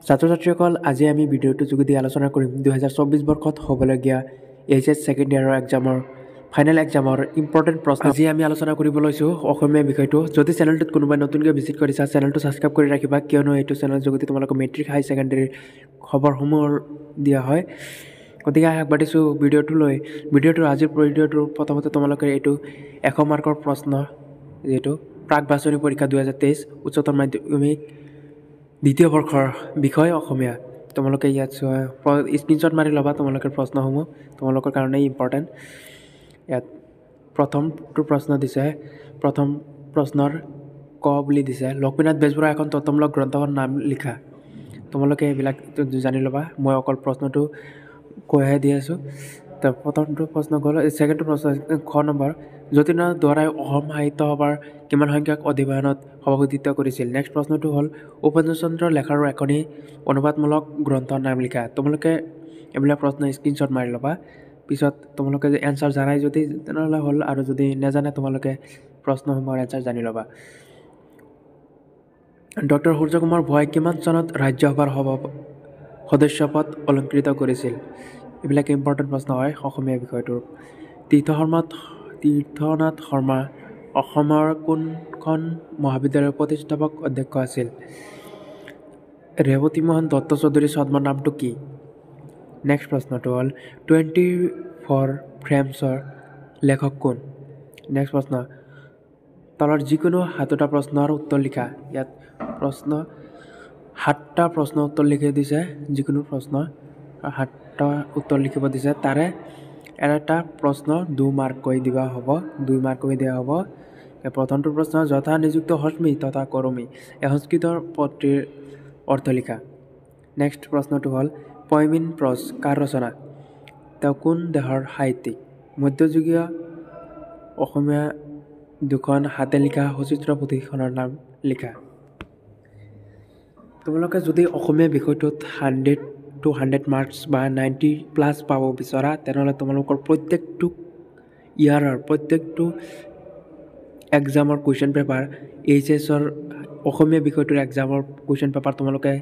ছাত্ৰ ছাত্ৰীসকল আজি আমি ভিডিঅ'টোৰ যোগেদি আলোচনা কৰিম 2024 বৰ্ষত হ'বলগীয়া এইচএছ ছেকেণ্ড ইয়াৰৰ এক্সামৰ ফাইনেল এক্সামৰ ইম্পৰ্টেণ্ট প্ৰশ্ন আজি আমি আলোচনা কৰিব লৈছোঁ অসমীয়া বিষয়টো যদি চেনেলটোত কোনোবাই নতুনকৈ ভিজিট কৰিছা চেনেলটো ছাবস্ক্ৰাইব কৰি ৰাখিবা কিয়নো এইটো চেনেলৰ যোগেদি তোমালোকক মেট্ৰিক হাই ছেকেণ্ডেৰীৰ খবৰসমূহ দিয়া হয় গতিকে আগবাঢ়িছোঁ ভিডিঅ'টোৰ আজিৰ ভিডিঅ'টোৰ প্ৰথমতে তোমালোকে এইটো 100 মাৰ্কৰ প্ৰশ্ন যিহেতু প্ৰাক বাছনি পৰীক্ষা 2023 উচ্চতৰ মাধ্যমিক দ্বিতীয় বৰ্ষৰ বিষয় অসমীয়া তোমালোকে ইয়াত স্ক্ৰীনশ্বট মাৰি ল'বা তোমালোকৰ প্ৰশ্নসমূহ তোমালোকৰ কাৰণে ইম্পৰ্টেণ্ট ইয়াত প্ৰথমটো প্ৰশ্ন দিছে প্ৰথম প্ৰশ্নৰ ক বুলি দিছে লক্ষ্মীনাথ বেজবৰুৱা এখন তত্ত্বমূলক গ্ৰন্থৰ নাম লিখা তোমালোকে এইবিলাক জানি ল'বা মই অকল প্ৰশ্নটো কৈহে দি আছোঁ তো প্ৰথমটো প্ৰশ্ন গ'ল ছেকেণ্ডটো প্ৰশ্ন খ নম্বৰ যতীন্দ্ৰনাথ দুৱৰাই অসম সাহিত্য সভাৰ কিমান সংখ্যক অধিৱেশনত সভাপতিত্ব কৰিছিল নেক্সট প্ৰশ্নটো হ'ল উপেন্দ্ৰ চন্দ্ৰ লেখাৰ এখনি অনুবাদমূলক গ্ৰন্থৰ নাম লিখা তোমালোকে এইবিলাক প্ৰশ্ন স্ক্ৰীনশ্বট মাৰি ল'বা পিছত তোমালোকে এনচাৰ জানাই যদি তেনেহ'লে হ'ল আৰু যদি নাজানে তোমালোকে প্ৰশ্নসমূহৰ এনচাৰ জানি ল'বা ডক্টৰ সূৰ্য কুমাৰ ভোৱাই কিমান চনত ৰাজ্যসভাৰ সদস্যপদ অলংকৃত কৰিছিল এইবিলাক ইম্পৰ্টেণ্ট প্ৰশ্ন হয় অসমীয়া বিষয়টোৰ তীৰ্থনাথ শৰ্মা অসমৰ কোনখন মহাবিদ্যালয়ৰ প্ৰতিষ্ঠাপক অধ্যক্ষ আছিল ৰেৱতীমোহন দত্ত চৌধুৰীৰ ছদ্ম নামটো কি নেক্সট প্ৰশ্নটো হ'ল 24 ফ্ৰেমছৰ লেখক কোন নেক্সট প্ৰশ্ন তলৰ যিকোনো 7টা প্ৰশ্নৰ উত্তৰ লিখা ইয়াত প্ৰশ্ন 7টা প্ৰশ্ন উত্তৰ লিখি দিছে যিকোনো প্ৰশ্ন 7টা উত্তৰ লিখিব দিছে তাৰে এটা প্ৰশ্ন 2 মাৰ্ককৈ দিয়া হ'ব প্ৰথমটো প্ৰশ্ন যথা নিযুক্ত হস্মি তথা কৰমী এই সংস্কৃতৰ পত্ৰীৰ অৰ্থ লিখা নেক্সট প্ৰশ্নটো হ'ল পয়মিন প্ৰজ কাৰ ৰচনা তেওঁ কোন দেশৰ সাহিত্যিক মধ্যযুগীয় অসমীয়া দুখন হাতে লিখা সচিত্ৰ পুথিখনৰ নাম লিখা তোমালোকে যদি অসমীয়া বিষয়টোত 100 to 100 মাৰ্কছ বা 90+ পাব বিচৰা তেনেহ'লে তোমালোকৰ প্ৰত্যেকটো এক্সামৰ কুৱেশ্যন পেপাৰ এইচএছৰ অসমীয়া বিষয়টোৰ এক্সামৰ কুৱেশ্যন পেপাৰ তোমালোকে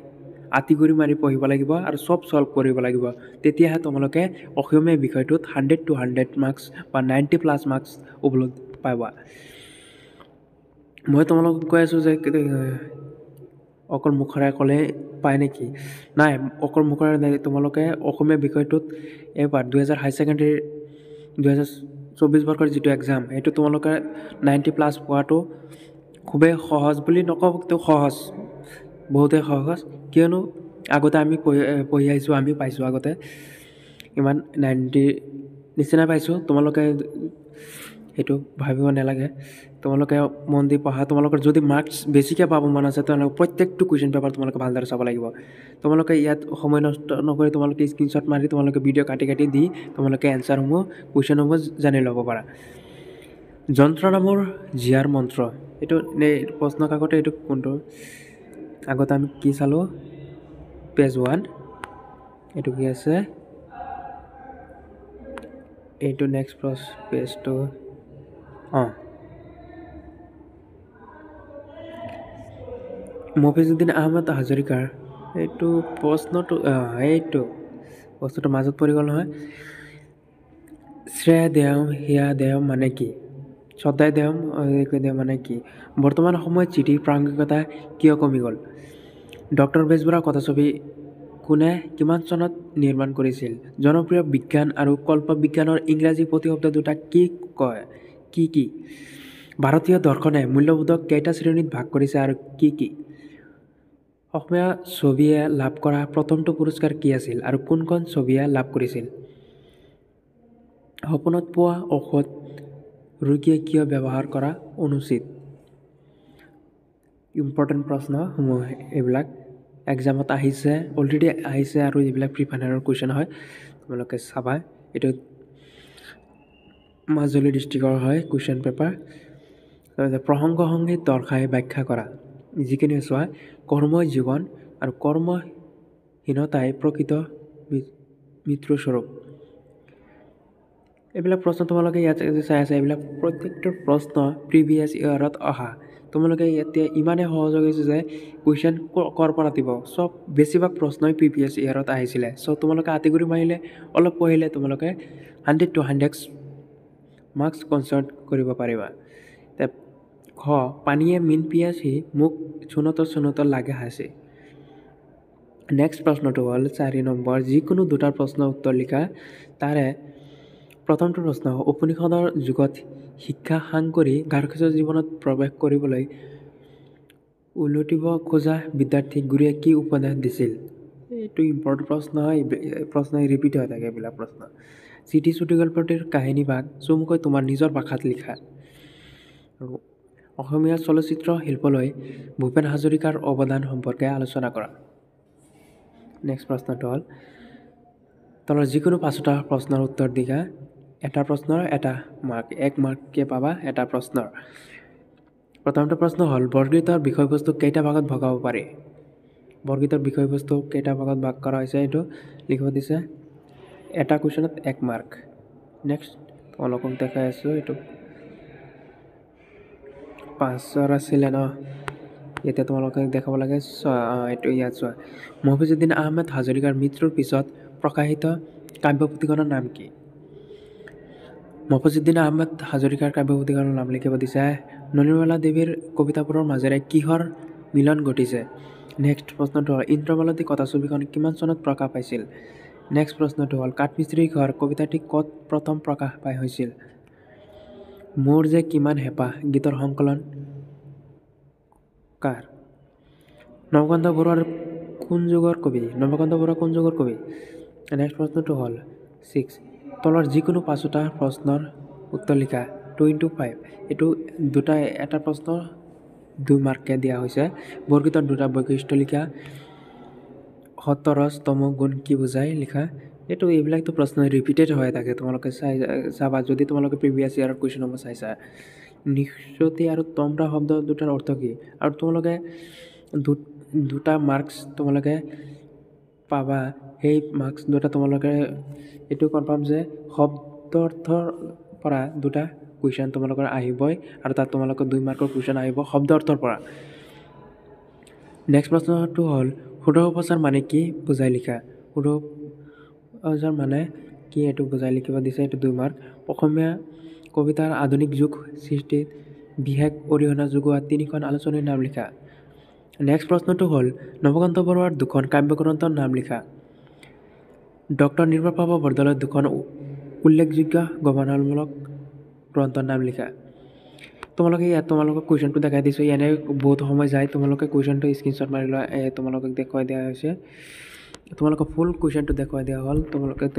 আঁতিগুৰি মাৰি পঢ়িব লাগিব আৰু চব ছল্ভ কৰিব লাগিব তেতিয়াহে তোমালোকে অসমীয়া বিষয়টোত 100 to 100 মাৰ্কছ বা 90+ মাৰ্কছ উপলব্ধ পাবা মই তোমালোকক কৈ আছোঁ যে অকল মুখৰে ক'লে পায় নেকি নাই অকল মুখৰে নাই তোমালোকে অসমীয়া বিষয়টোত এইবাৰ 2000 হাই ছেকেণ্ডেৰী 2024 বৰ্ষৰ যিটো এক্সাম সেইটো তোমালোকে 90+ পোৱাটো খুবেই সহজ বুলি নকওঁ তো সহজ বহুতেই সহজ কিয়নো আগতে আমি পঢ়ি আহিছোঁ আমি পাইছোঁ আগতে ইমান 90 নিচিনা পাইছোঁ তোমালোকে সেইটো ভাবিব নালাগে তোমালোকে মন দি পঢ়া তোমালোকৰ যদি মাৰ্কছ বেছিকৈ পাব মন আছে তেনেহ'লে প্ৰত্যেকটো কুৱেশ্যন পেপাৰ তোমালোকে ভালদৰে চাব লাগিব তোমালোকে ইয়াত সময় নষ্ট নকৰি তোমালোকে স্ক্ৰীনশ্বট মাৰি তোমালোকে ভিডিঅ' কাটি দি তোমালোকে এনচাৰসমূহ কুৱেশ্যনসমূহ জানি ল'ব পাৰা যন্ত্ৰ নামৰ জীয়াৰ মন্ত্ৰ এইটো প্ৰশ্ন কাকতে এইটো কোনটো আগতে আমি কি চালোঁ পেজ 1 এইটো কি আছে এইটো নেক্সট পেজটো মফিজুদ্দিন আহমেদ হাজৰিকাৰ এইটো প্ৰশ্নটো মাজত পৰি গ'ল নহয় শ্ৰেয়া দেয়ম হিয়া দেয়ম মানে কি শ্ৰদ্ধাই দেয়ম মানে কি বৰ্তমান সময়ত চিঠিৰ প্ৰাসংগিকতা কিয় কমি গ'ল ডক্টৰ বেজবৰুৱাৰ কথাছবি কোনে কিমান চনত নিৰ্মাণ কৰিছিল জনপ্ৰিয় বিজ্ঞান আৰু কল্পবিজ্ঞানৰ ইংৰাজী প্ৰতিশব্দ দুটা কি কয় কি ভাৰতীয় দৰ্শনে মূল্যবোধক কেইটা শ্ৰেণীত ভাগ কৰিছে আৰু কি অসমীয়া ছবিয়ে লাভ কৰা প্ৰথমটো পুৰস্কাৰ কি আছিল আৰু কোনখন ছবিয়ে লাভ কৰিছিল সপোনত পোৱা ঔষধ ৰোগীয়ে কিয় ব্যৱহাৰ কৰা অনুচিত ইম্পৰ্টেণ্ট প্ৰশ্নসমূহ এইবিলাক এক্সামত অলৰেডি আহিছে আৰু এইবিলাক প্ৰি ফাইনেলৰ কুৱেশ্যন হয় তোমালোকে চাবা এইটো মাজুলী ডিষ্ট্ৰিক্টৰ হয় কুৱেশ্যন পেপাৰ প্ৰসংগ সংগীত দৰ্শাই ব্যাখ্যা কৰা যিখিনি চোৱা কৰ্মই জীৱন আৰু কৰ্মহীনতাই প্ৰকৃত মৃত্যুস্বৰূপ এইবিলাক প্ৰশ্ন তোমালোকে ইয়াত চাই আছে এইবিলাক প্ৰত্যেকটো প্ৰশ্ন প্ৰিভিয়াছ ইয়েৰত অহা তোমালোকে এতিয়া ইমানেই সহজ হৈ গৈছে যে কুৱেশ্যন ক'ৰ পৰা দিব চব বেছিভাগ প্ৰশ্নই প্ৰিভিয়াছ ইয়াৰত আহিছিলে চ' তোমালোকে আঁতিগুৰি মাৰিলে অলপ পঢ়িলে তোমালোকে 100 to 100 মাৰ্কছ কনচাৰ্ট কৰিব পাৰিবা খ পানীয়ে মিন পিয়াছি মোক চুনতৰ লাগে হাসি নেক্সট প্ৰশ্নটো হ'ল 4 নম্বৰ যিকোনো দুটা প্ৰশ্নৰ উত্তৰ লিখা তাৰে প্ৰথমটো প্ৰশ্ন উপনিষদৰ যুগত শিক্ষা সাং কৰি গাৰ্হস্থ্য জীৱনত প্ৰৱেশ কৰিবলৈ উলটিব খোজা বিদ্যাৰ্থীক গুৰুৱে কি উপদেশ দিছিল এইটো ইম্পৰ্টেণ্ট প্ৰশ্ন হয় প্ৰশ্ন ৰিপিট হৈ থাকে এইবিলাক প্ৰশ্ন চিঠি চুটিগল্পটিৰ কাহিনী ভাগ চমুকৈ তোমাৰ নিজৰ ভাষাত লিখা আৰু অসমীয়া চলচ্চিত্ৰ শিল্পলৈ ভূপেন হাজৰিকাৰ অৱদান সম্পৰ্কে আলোচনা কৰা নেক্সট প্ৰশ্নটো হ'ল তলৰ যিকোনো 5টা প্ৰশ্নৰ উত্তৰ দিবা এটা প্ৰশ্নৰ এটা মাৰ্ক 1 মাৰ্ককে পাবা এটা প্ৰশ্নৰ প্ৰথমটো প্ৰশ্ন হ'ল বৰগীতৰ বিষয়বস্তু কেইটা ভাগত ভগাব পাৰি বৰগীতৰ বিষয়বস্তু কেইটা ভাগত ভাগ কৰা হৈছে এইটো লিখিব দিছে এটা কুৱেশ্যনত 1 মাৰ্ক নেক্সট তোমালোকক দেখাই আছোঁ এইটো 5ৰ আছিলে ন এতিয়া তোমালোকে দেখাব লাগে এইটো ইয়াত চোৱা মফিজুদ্দিন আহমেদ হাজৰিকাৰ মৃত্যুৰ পিছত প্ৰকাশিত কাব্যপুথিখনৰ নাম কি মফিজুদ্দিন আহমেদ হাজৰিকাৰ কাব্যপুথিখনৰ নাম লিখিব দিছে নলিনীবালা দেৱীৰ কবিতাবোৰৰ মাজেৰে কিহৰ মিলন ঘটিছে নেক্সট প্ৰশ্নটো হ'ল ইন্দ্ৰমালতী কথাছবিখন কিমান চনত প্ৰকাশ পাইছিল নেক্সট প্ৰশ্নটো হ'ল কাঠমিস্ত্ৰীৰ ঘৰ কবিতাটি ক'ত প্ৰথম প্ৰকাশ পাই হৈছিল মোৰ যে কিমান হেঁপাহ গীতৰ সংকলন কাৰ নৱকান্ত বৰুৱাৰ কোন যুগৰ কবি নেক্সট প্ৰশ্নটো হ'ল 6 তলৰ যিকোনো 5টা প্ৰশ্নৰ উত্তৰ লিখা 2 into 5 এইটো দুটা এটা প্ৰশ্ন 2 মাৰ্ককে দিয়া হৈছে বৰগীতৰ দুটা বৈশিষ্ট্য লিখা সতৰস তম গুণ কি বুজায় লিখা এইটো এইবিলাকতো প্ৰশ্ন ৰিপিটেড হৈ থাকে তোমালোকে চাবা যদি তোমালোকে প্ৰিভিয়াছ ইয়াৰৰ কুৱেশ্যনসমূহ চাইছা নিশ্চতি আৰু তম্ৰা শব্দ দুটাৰ অৰ্থ কি আৰু তোমালোকে দুটা মাৰ্কছ তোমালোকে পাবা সেই মাৰ্কছ দুটা তোমালোকে এইটো কনফাৰ্ম যে শব্দ অৰ্থৰ পৰা দুটা কুৱেশ্যন তোমালোকৰ আহিবই আৰু তাত তোমালোকৰ 2 মাৰ্কৰ কুৱেশ্যন আহিব শব্দ অৰ্থৰ পৰা নেক্সট প্ৰশ্নটো হ'ল ষোড়শোপচাৰ মানে কি বুজাই লিখা ষোড়শোপচাৰ মানে কি এইটো বুজাই লিখিব দিছে এইটো 2 মাৰ্ক অসমীয়া কবিতাৰ আধুনিক যুগ সৃষ্টিত বিশেষ অৰিহণা যোগোৱা 3খন আলোচনীৰ নাম লিখা নেক্সট প্ৰশ্নটো হ'ল নৱকান্ত বৰুৱাৰ 2খন কাব্যগ্ৰন্থৰ নাম লিখা ডক্টৰ নিৰ্মলপ্ৰভা বৰদলৈৰ 2খন উল্লেখযোগ্য গৱেষণামূলক গ্ৰন্থৰ নাম লিখা তোমালোকে ইয়াত তোমালোকক কুৱেশ্যনটো দেখাই দিছোঁ এনে বহুত সময় যায় তোমালোকে কুৱেশ্যনটো স্ক্ৰীনশ্বট মাৰি লোৱা তোমালোকক দেখুৱাই দিয়া হৈছে তোমালোকক ফুল কুৱেশ্যনটো দেখুৱাই দিয়া হ'ল তোমালোকে